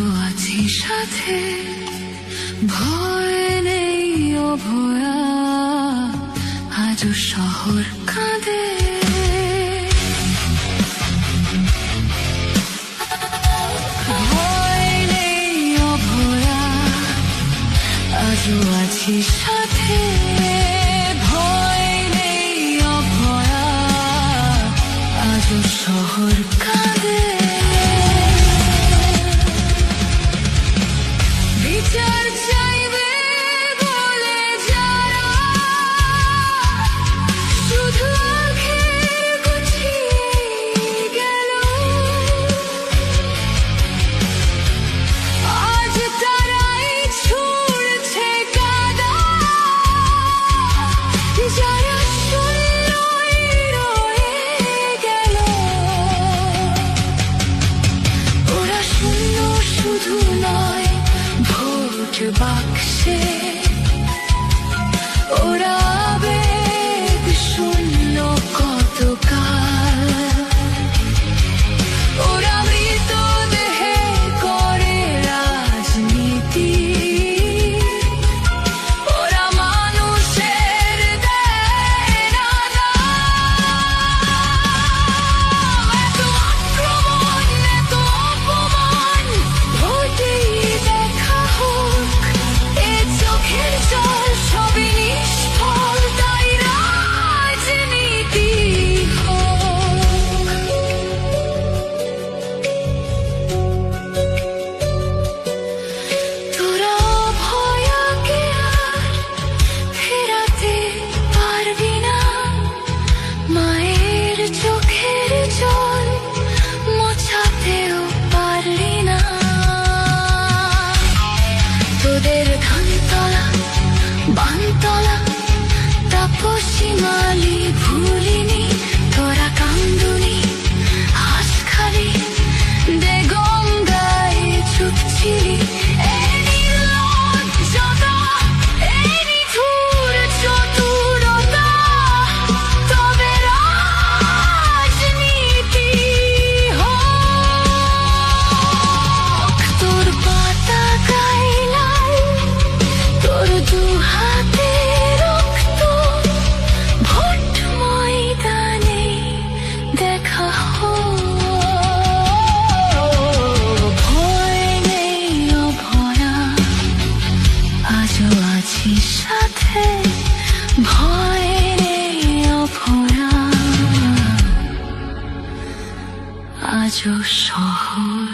আজও আছি সাথে, ভয় নেই অভয়া, আজও শহর কাঁদে। ভয় নেই অভয়া, আজও আছি সাথে, ভয় নেই অভয়া, আজও শহর কাঁদে। বিচার চাইবে বলে যারা শুধু আখের গুছিয়ে গেল, আজ তারাই ছুড়ছে কাদা, যারা শূন্যই রয়ে গেল। ওরা শূন্য শুধু নয়, ভোট বাক্সে ওরা আবেগ শূন্য কতকাল। ওরা মৃতদেহে করে রাজনীতি, ওরা মানুষের দেয় না দাম। এত আক্রমণ, এত অপমান, ভোটেই দেখা হোক এ চোখের জল সবই নিষ্ফল, তাই রাজনীতি হোক। তোরা অভয়াকে আর ফেরাতে পারবি না, মায়ের চোখের জল মোছাতেও পারলি না। তোদের ধানতলা, বানতলা, তাপসী মালি ভুলিনি, তোরা কান্দুনি হাঁসখালি, দে গঙ্গায় চুপ ছিলি। এই নির্লজ্জতা, এই নিঠুর চতুরতা, তবে রাজনীতি হোক। তোর পতাকায় লাল, তোর দু হাতে রক্ত, ভোট ময়দানে দেখা হোক। ভয় নেই অভয়া, আজও আছি সাথে, ভয় নেই অভয়া, আজও শহর